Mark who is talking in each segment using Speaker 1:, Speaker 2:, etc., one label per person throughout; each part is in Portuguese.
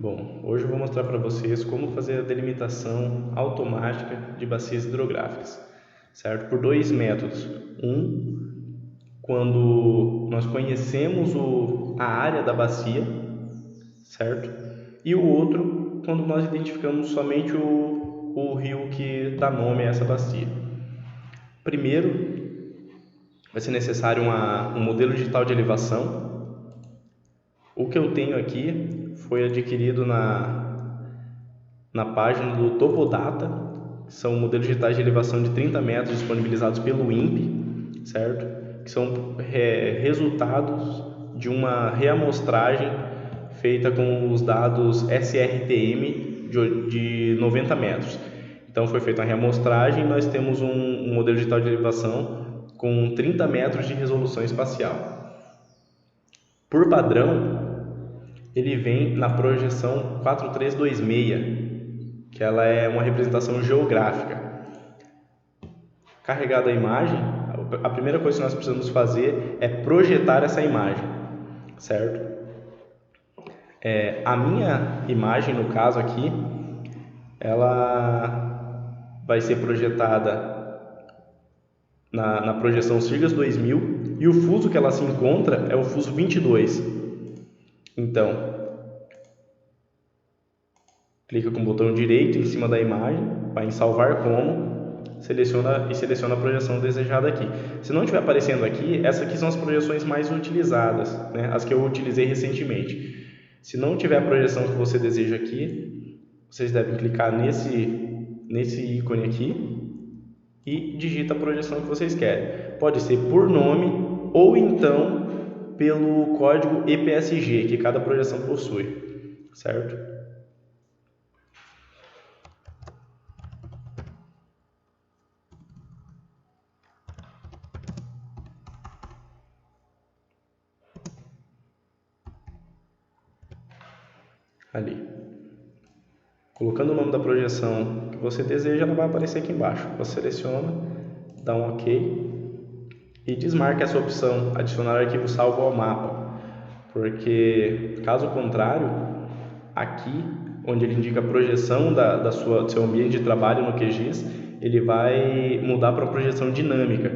Speaker 1: Bom, hoje eu vou mostrar para vocês como fazer a delimitação automática de bacias hidrográficas, certo? Por dois métodos. Quando nós conhecemos a área da bacia, certo? E o outro, quando nós identificamos somente o rio que dá nome a essa bacia. Primeiro, vai ser necessário um modelo digital de elevação. O que eu tenho aqui foi adquirido na página do Topodata, que são modelos digitais de elevação de 30 metros disponibilizados pelo INPE, certo? Que são resultados de uma reamostragem feita com os dados SRTM de 90 metros. Então foi feita uma reamostragem e nós temos um modelo digital de elevação com 30 metros de resolução espacial. Por padrão, ele vem na projeção 4326, que ela é uma representação geográfica. Carregada a imagem, a primeira coisa que nós precisamos fazer é projetar essa imagem, certo? A minha imagem, no caso aqui, ela vai ser projetada na projeção Sirgas 2000 e o fuso que ela se encontra é o fuso 22. Então, clica com o botão direito em cima da imagem, vai em salvar como, seleciona a projeção desejada aqui. Se não estiver aparecendo aqui, essas aqui são as projeções mais utilizadas, né? As que eu utilizei recentemente. Se não tiver a projeção que você deseja aqui, vocês devem clicar nesse ícone aqui e digita a projeção que vocês querem. Pode ser por nome ou então pelo código EPSG que cada projeção possui, certo? Ali. Colocando o nome da projeção que você deseja, ela vai aparecer aqui embaixo. Você seleciona, dá um OK e desmarca essa opção, adicionar arquivo salvo ao mapa, porque caso contrário, aqui onde ele indica a projeção do seu ambiente de trabalho no QGIS, ele vai mudar para uma projeção dinâmica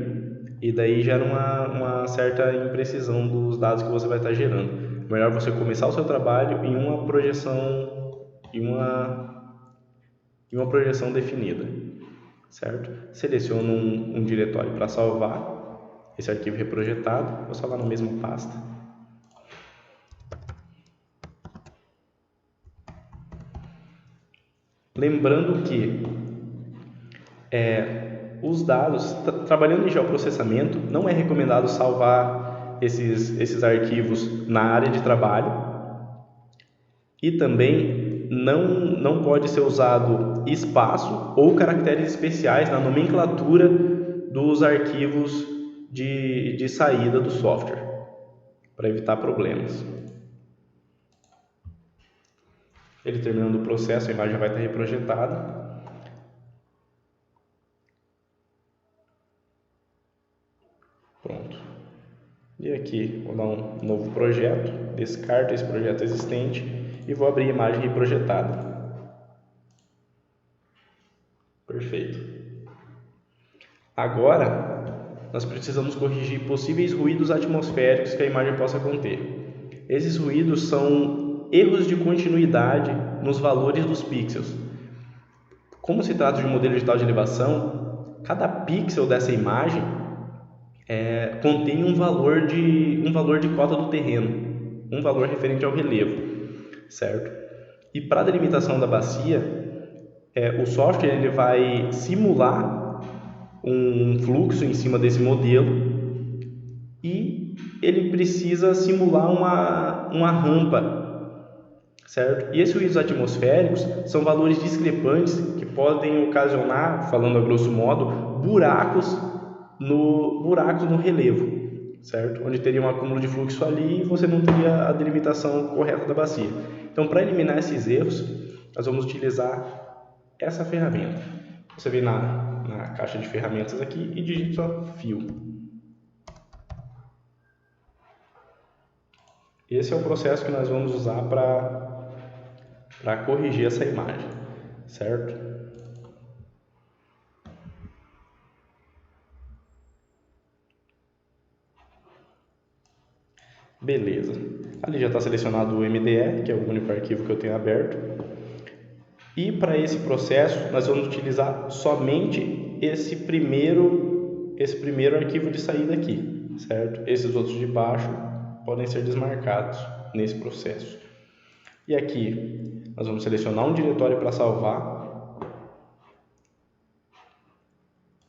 Speaker 1: e daí gera uma certa imprecisão dos dados que você vai estar gerando. É melhor você começar o seu trabalho em uma projeção projeção definida, certo? Seleciono um diretório para salvar esse arquivo reprojetado, vou salvar na mesma pasta. Lembrando que os dados, trabalhando em geoprocessamento, não é recomendado salvar esses arquivos na área de trabalho e também não pode ser usado espaço ou caracteres especiais na nomenclatura dos arquivos de saída do software, para evitar problemas. Ele terminando o processo, a imagem vai estar reprojetada. Pronto. E aqui vou dar um novo projeto, descarto esse projeto existente e vou abrir a imagem reprojetada. Perfeito. Agora, nós precisamos corrigir possíveis ruídos atmosféricos que a imagem possa conter. Esses ruídos são erros de continuidade nos valores dos pixels. Como se trata de um modelo digital de elevação, cada pixel dessa imagem contém um valor de cota do terreno, um valor referente ao relevo, certo? E para a delimitação da bacia, o software ele vai simular um fluxo em cima desse modelo e ele precisa simular uma rampa, certo? E esses ruídos atmosféricos são valores discrepantes que podem ocasionar, falando a grosso modo, buracos no relevo, certo? Onde teria um acúmulo de fluxo ali e você não teria a delimitação correta da bacia. Então, para eliminar esses erros, nós vamos utilizar essa ferramenta. Você vem na caixa de ferramentas aqui e digita fio. Esse é o processo que nós vamos usar para para corrigir essa imagem, certo? Beleza, ali já está selecionado o MDE, que é o único arquivo que eu tenho aberto. E para esse processo nós vamos utilizar somente esse primeiro arquivo de saída aqui, certo? Esses outros de baixo podem ser desmarcados nesse processo. E aqui nós vamos selecionar um diretório para salvar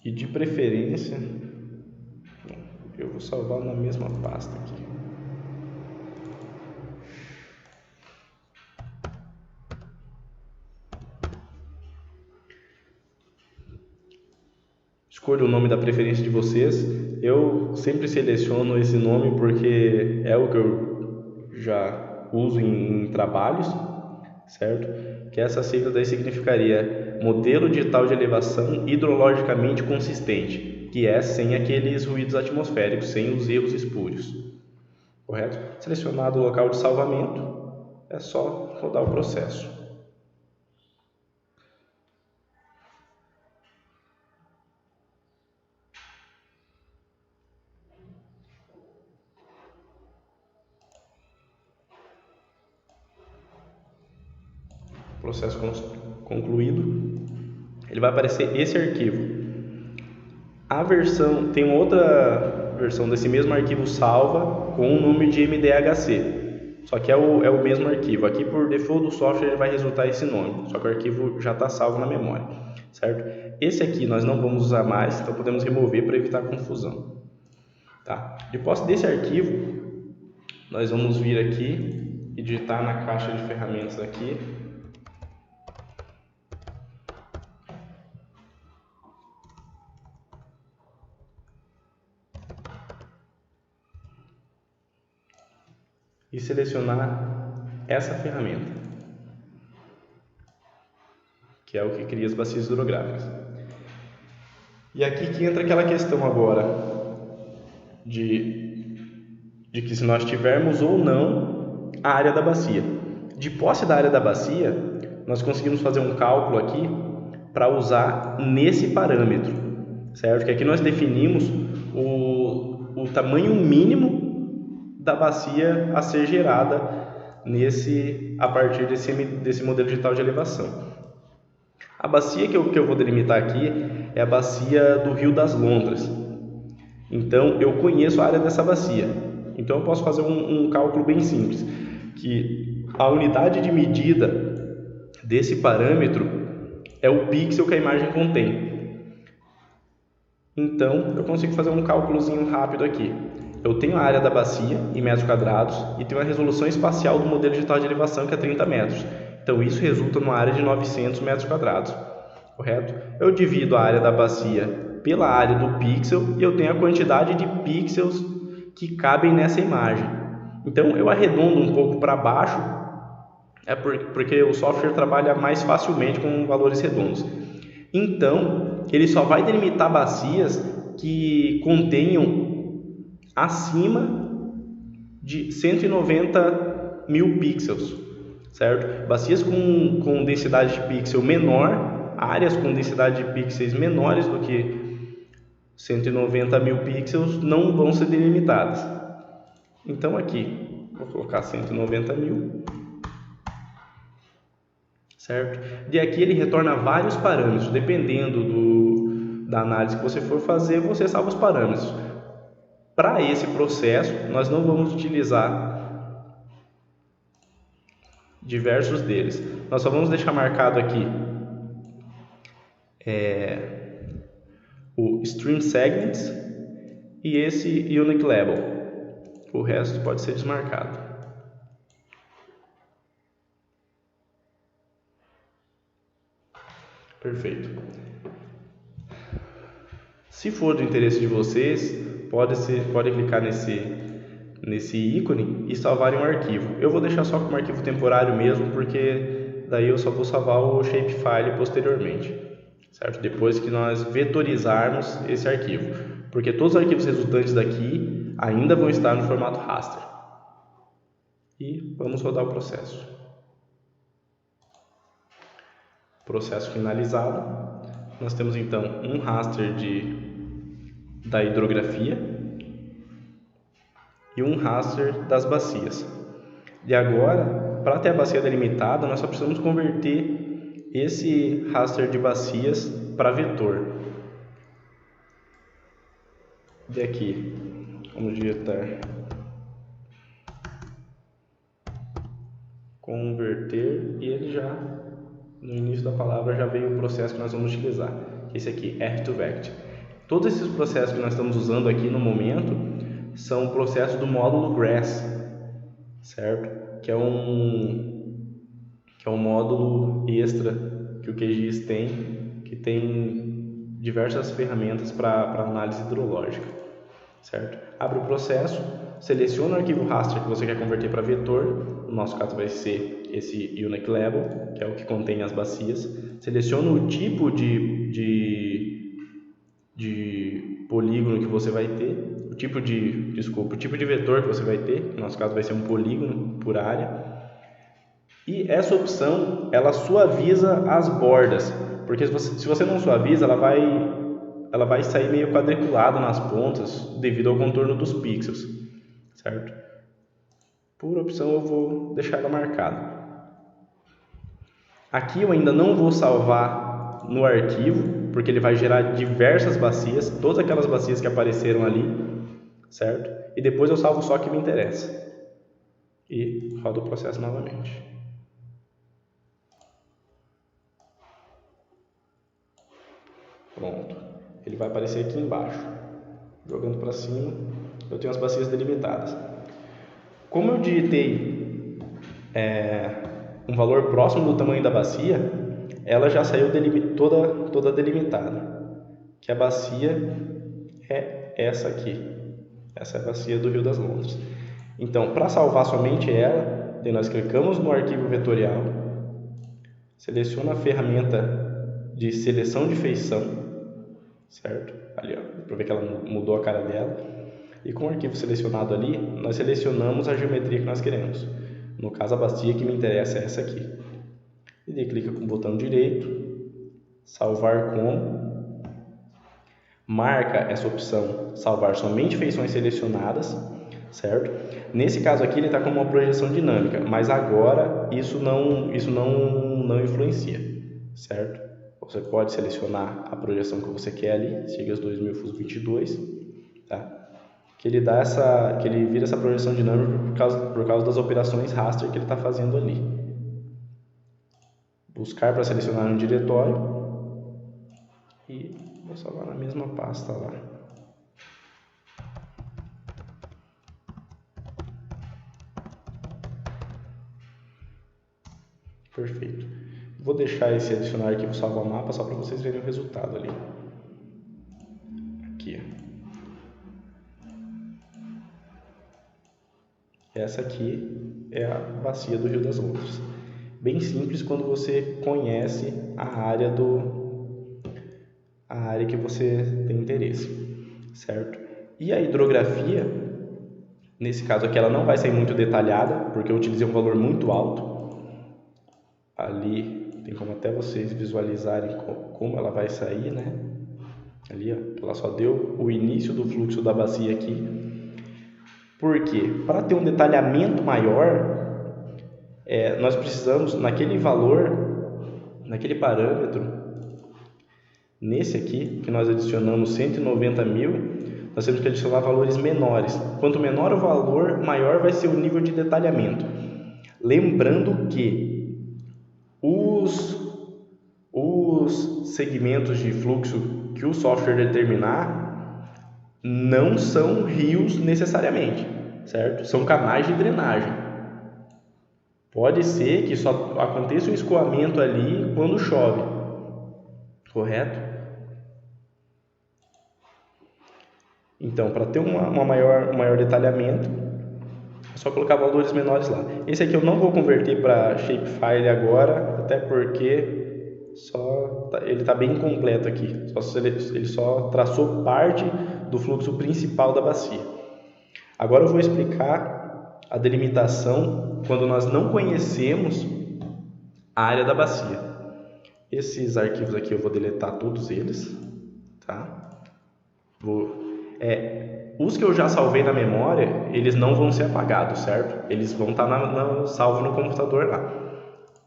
Speaker 1: e de preferência eu vou salvar na mesma pasta aqui. Escolha o nome da preferência de vocês. Eu sempre seleciono esse nome porque é o que eu já uso em trabalhos, certo? Que essa sigla daí significaria Modelo Digital de Elevação Hidrologicamente Consistente, que é sem aqueles ruídos atmosféricos, sem os erros espúrios, correto? Selecionado o local de salvamento, é só rodar o processo. Processo concluído, ele vai aparecer esse arquivo. A versão, tem outra versão desse mesmo arquivo salva com o nome de MDHC, só que é o mesmo arquivo. Aqui por default do software ele vai resultar esse nome, só que o arquivo já está salvo na memória, certo? Esse aqui nós não vamos usar mais, então podemos remover para evitar confusão, tá? De posse desse arquivo, nós vamos vir aqui e digitar na caixa de ferramentas aqui e selecionar essa ferramenta, que é o que cria as bacias hidrográficas. E aqui que entra aquela questão agora de que se nós tivermos ou não a área da bacia. De posse da área da bacia, nós conseguimos fazer um cálculo aqui para usar nesse parâmetro, certo? Que aqui nós definimos o tamanho mínimo da bacia a ser gerada a partir desse modelo digital de elevação. A bacia que eu vou delimitar aqui é a bacia do Rio das Lontras. Então eu conheço a área dessa bacia. Então eu posso fazer um cálculo bem simples, que a unidade de medida desse parâmetro é o pixel que a imagem contém. Então eu consigo fazer um cálculozinho rápido aqui. Eu tenho a área da bacia em metros quadrados e tenho a resolução espacial do modelo digital de elevação, que é 30 metros. Então isso resulta numa área de 900 metros quadrados, correto? Eu divido a área da bacia pela área do pixel e eu tenho a quantidade de pixels que cabem nessa imagem. Então eu arredondo um pouco para baixo, porque o software trabalha mais facilmente com valores redondos. Então ele só vai delimitar bacias que contenham acima de 190 mil pixels, certo? Bacias com densidade de pixel menor, áreas com densidade de pixels menores do que 190 mil pixels não vão ser delimitadas. Então aqui, vou colocar 190 mil, certo? De aqui ele retorna vários parâmetros, dependendo da análise que você for fazer, você salva os parâmetros. Para esse processo, nós não vamos utilizar diversos deles. Nós só vamos deixar marcado aqui o Stream Segments e esse Unique Label. O resto pode ser desmarcado. Perfeito. Se for do interesse de vocês, pode clicar nesse ícone e salvar em um arquivo. Eu vou deixar só como arquivo temporário mesmo, porque daí eu só vou salvar o shapefile posteriormente, certo? Depois que nós vetorizarmos esse arquivo, porque todos os arquivos resultantes daqui ainda vão estar no formato raster. E vamos rodar o processo. Processo finalizado. Nós temos então um raster da hidrografia e um raster das bacias. E agora, para ter a bacia delimitada, nós só precisamos converter esse raster de bacias para vetor. E aqui, vamos digitar converter e ele já, no início da palavra, já veio o processo que nós vamos utilizar. Esse aqui, R2Vect. Todos esses processos que nós estamos usando aqui no momento são processos do módulo GRASS, certo? Que é um módulo extra que o QGIS tem, que tem diversas ferramentas para análise hidrológica, certo? Abre o processo, seleciona o arquivo raster que você quer converter para vetor, no nosso caso vai ser esse Unique Label, que é o que contém as bacias, seleciona o tipo de polígono que você vai ter, o tipo de vetor que você vai ter, no nosso caso vai ser um polígono por área, e essa opção, ela suaviza as bordas, porque se você não suaviza, ela vai sair meio quadriculada nas pontas devido ao contorno dos pixels, certo? Por opção eu vou deixar ela marcada. Aqui eu ainda não vou salvar no arquivo, porque ele vai gerar diversas bacias, todas aquelas bacias que apareceram ali, certo? E depois eu salvo só o que me interessa. E rodo o processo novamente. Pronto. Ele vai aparecer aqui embaixo. Jogando para cima, eu tenho as bacias delimitadas. Como eu digitei um valor próximo do tamanho da bacia, ela já saiu toda delimitada. Que a bacia é essa aqui. Essa é a bacia do Rio das Lontras. Então, para salvar somente ela, nós clicamos no arquivo vetorial, seleciona a ferramenta de seleção de feição, certo? Ali, para ver que ela mudou a cara dela. E com o arquivo selecionado ali, nós selecionamos a geometria que nós queremos. No caso, a bacia que me interessa é essa aqui. E daí clica com o botão direito, salvar como, marca essa opção, salvar somente feições selecionadas, certo? Nesse caso aqui ele está com uma projeção dinâmica, mas agora isso não influencia, certo? Você pode selecionar a projeção que você quer ali, Sigas 2000 FUS 22, tá? Que ele vira essa projeção dinâmica por causa das operações raster que ele está fazendo ali. Buscar para selecionar um diretório e vou salvar na mesma pasta lá. Perfeito. Vou deixar esse adicionar arquivo salvo a mapa só para vocês verem o resultado ali. Aqui. Essa aqui é a bacia do Rio das Lontras. Bem simples quando você conhece a área que você tem interesse, certo? E a hidrografia, nesse caso aqui, ela não vai sair muito detalhada, porque eu utilizei um valor muito alto. Ali tem como até vocês visualizarem como ela vai sair, né? Ali, ó, ela só deu o início do fluxo da bacia aqui. Por quê? Para ter um detalhamento maior, nós precisamos, naquele valor, naquele parâmetro, nesse aqui, que nós adicionamos 190 mil, nós temos que adicionar valores menores. Quanto menor o valor, maior vai ser o nível de detalhamento. Lembrando que os segmentos de fluxo que o software determinar não são rios necessariamente, certo? São canais de drenagem. Pode ser que só aconteça um escoamento ali quando chove, correto? Então, para ter um maior detalhamento, é só colocar valores menores lá. Esse aqui eu não vou converter para shapefile agora, até porque ele está bem incompleto aqui. Ele só traçou parte do fluxo principal da bacia. Agora eu vou explicar a delimitação quando nós não conhecemos a área da bacia. Esses arquivos aqui eu vou deletar todos eles, tá? Os que eu já salvei na memória, eles não vão ser apagados, certo? Eles vão estar salvo no computador lá.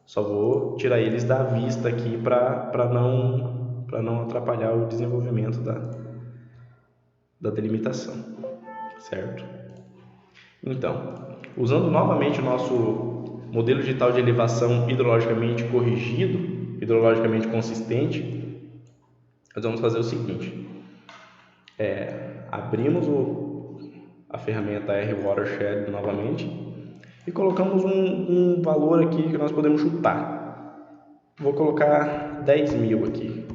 Speaker 1: Só vou tirar eles da vista aqui para não atrapalhar o desenvolvimento da delimitação, certo? Então, usando novamente o nosso modelo digital de elevação hidrologicamente corrigido, hidrologicamente consistente, nós vamos fazer o seguinte: abrimos a ferramenta R-Watershed novamente e colocamos um valor aqui que nós podemos chutar. Vou colocar 10.000 aqui.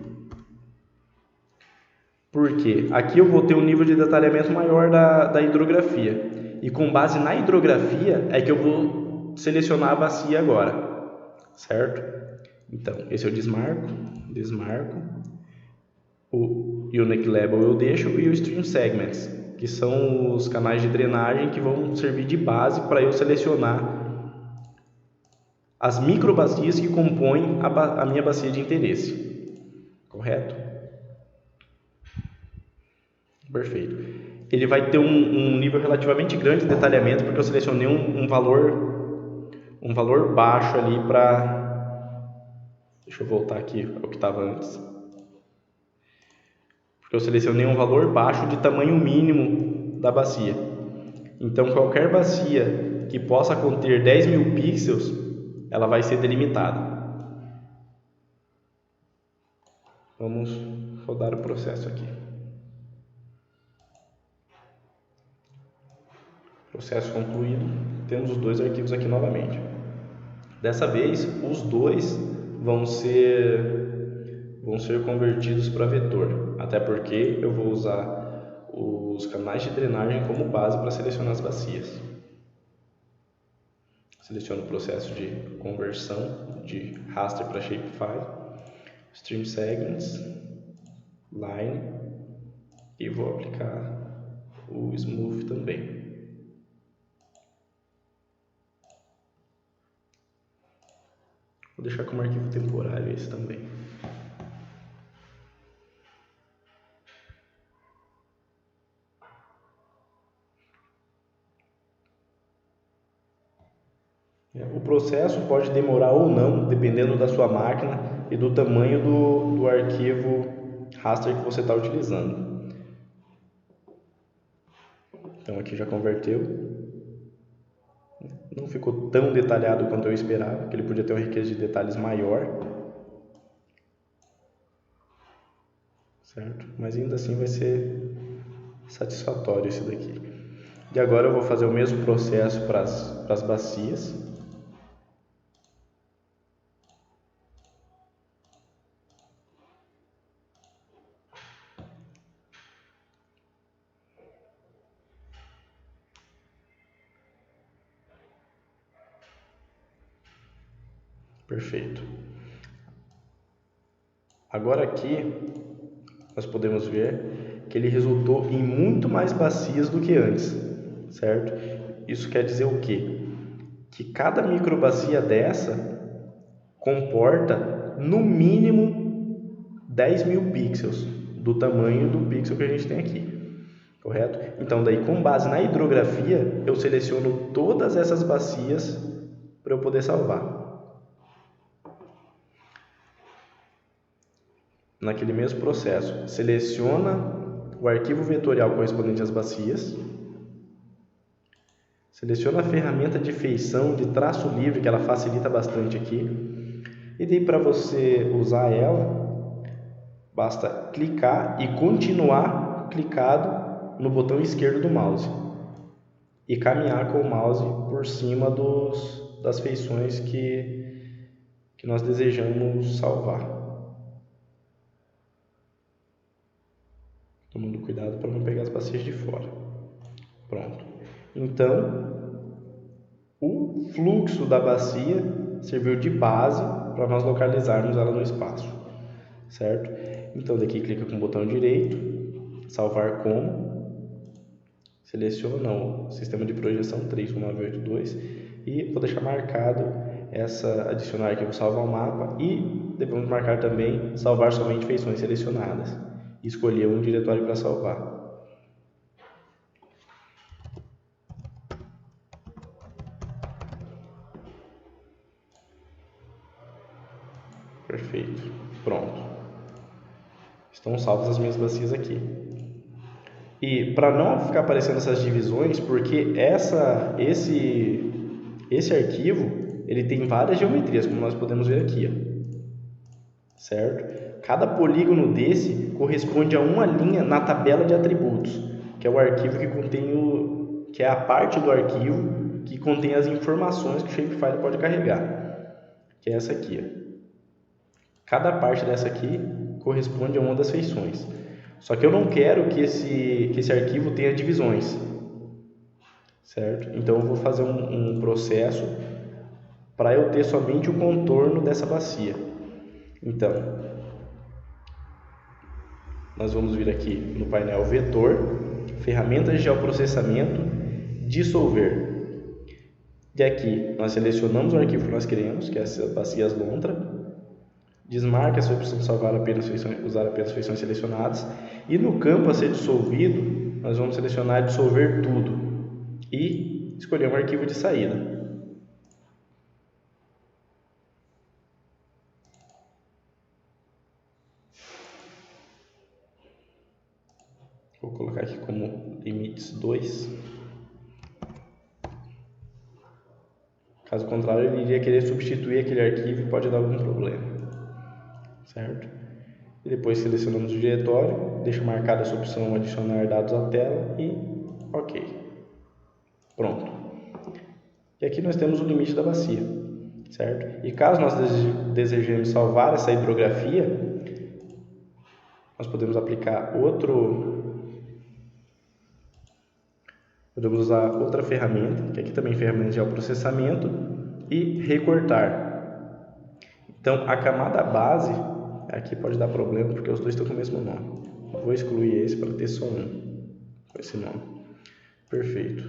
Speaker 1: Por quê? Aqui eu vou ter um nível de detalhamento maior da hidrografia. E com base na hidrografia é que eu vou selecionar a bacia agora. Certo? Então, esse eu desmarco. O Unique Label eu deixo e o Stream Segments, que são os canais de drenagem que vão servir de base para eu selecionar as microbacias que compõem a minha bacia de interesse. Correto? Perfeito. Ele vai ter um nível relativamente grande de detalhamento, porque eu selecionei um valor baixo ali para... Deixa eu voltar aqui ao que estava antes. Porque eu selecionei um valor baixo de tamanho mínimo da bacia. Então, qualquer bacia que possa conter 10.000 pixels, ela vai ser delimitada. Vamos rodar o processo aqui. Processo concluído. Temos os dois arquivos aqui novamente. Dessa vez, os dois vão ser convertidos para vetor, até porque eu vou usar os canais de drenagem como base para selecionar as bacias. Seleciono o processo de conversão de raster para shapefile, stream segments, line, e vou aplicar o smooth também. Vou deixar como arquivo temporário esse também. O processo pode demorar ou não, dependendo da sua máquina e do tamanho do arquivo raster que você está utilizando. Então aqui já converteu. Não ficou tão detalhado quanto eu esperava, que ele podia ter uma riqueza de detalhes maior. Certo? Mas ainda assim vai ser satisfatório esse daqui. E agora eu vou fazer o mesmo processo para as bacias. Perfeito. Agora aqui nós podemos ver que ele resultou em muito mais bacias do que antes, certo? Isso quer dizer o quê? Que cada microbacia dessa comporta no mínimo 10.000 pixels do tamanho do pixel que a gente tem aqui, correto? Então daí, com base na hidrografia, eu seleciono todas essas bacias para eu poder salvar. Naquele mesmo processo, seleciona o arquivo vetorial correspondente às bacias, seleciona a ferramenta de feição de traço livre, que ela facilita bastante aqui, e daí para você usar ela, basta clicar e continuar clicado no botão esquerdo do mouse e caminhar com o mouse por cima das feições que nós desejamos salvar. Tomando cuidado para não pegar as bacias de fora. Pronto. Então, o fluxo da bacia serviu de base para nós localizarmos ela no espaço. Certo? Então, daqui clica com o botão direito, salvar como, seleciona o sistema de projeção 31982 e vou deixar marcado adicionar arquivo salvo ao mapa e devemos marcar também salvar somente feições selecionadas e escolher um diretório para salvar. Perfeito, pronto. Estão salvas as minhas bacias aqui. E para não ficar aparecendo essas divisões, porque esse arquivo ele tem várias geometrias, como nós podemos ver aqui, ó. Certo? Cada polígono desse corresponde a uma linha na tabela de atributos, que é o arquivo que contém que é a parte do arquivo que contém as informações que o shapefile pode carregar, que é essa aqui, ó. Cada parte dessa aqui corresponde a uma das feições. Só que eu não quero que esse arquivo tenha divisões, certo? Então eu vou fazer um processo para eu ter somente o contorno dessa bacia. Então, nós vamos vir aqui no painel Vetor, Ferramentas de Geoprocessamento, Dissolver. E aqui nós selecionamos o arquivo que nós queremos, que é essa bacias lontra. Desmarque essa opção de usar apenas feições selecionadas. E no campo a ser dissolvido, nós vamos selecionar dissolver tudo e escolher um arquivo de saída. Vou colocar aqui como limites 2. Caso contrário, ele iria querer substituir aquele arquivo e pode dar algum problema. Certo? E depois selecionamos o diretório, deixo marcada essa opção adicionar dados à tela e ok. Pronto. E aqui nós temos o limite da bacia, certo? E caso nós desejemos salvar essa hidrografia, nós podemos aplicar podemos usar outra ferramenta, que aqui também é ferramenta de geoprocessamento, e recortar. Então a camada base aqui pode dar problema porque os dois estão com o mesmo nome. Vou excluir esse para ter só um com esse nome. Perfeito.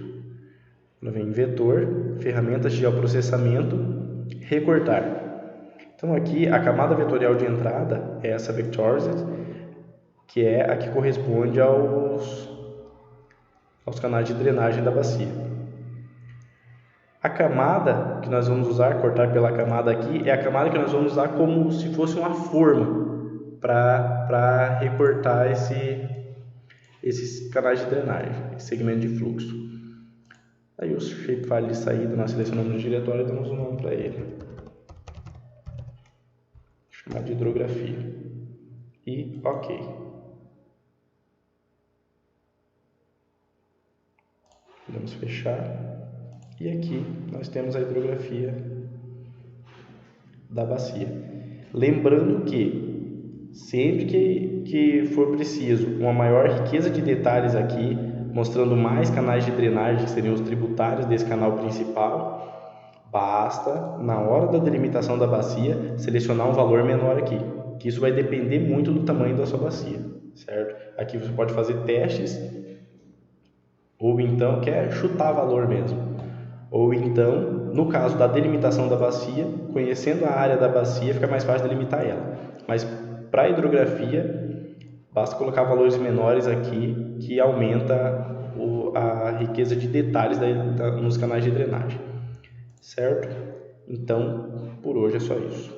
Speaker 1: Agora vem vetor, ferramentas de geoprocessamento, recortar. Então aqui a camada vetorial de entrada é essa vectorized, que é a que corresponde aos canais de drenagem da bacia. A camada que nós vamos usar, cortar pela camada aqui, é a camada que nós vamos usar como se fosse uma forma para recortar esses canais de drenagem, esse segmento de fluxo. Aí o shapefile de saída, nós selecionamos o diretório e damos um nome para ele. Vou chamar de hidrografia. E ok. Podemos fechar. E aqui nós temos a hidrografia da bacia. Lembrando que sempre que for preciso uma maior riqueza de detalhes aqui, mostrando mais canais de drenagem, que seriam os tributários desse canal principal, basta, na hora da delimitação da bacia, selecionar um valor menor aqui, que isso vai depender muito do tamanho da sua bacia, certo? Aqui você pode fazer testes, ou então quer chutar valor mesmo. Ou então, no caso da delimitação da bacia, conhecendo a área da bacia, fica mais fácil delimitar ela. Mas para a hidrografia, basta colocar valores menores aqui, que aumenta a riqueza de detalhes nos canais de drenagem. Certo? Então, por hoje é só isso.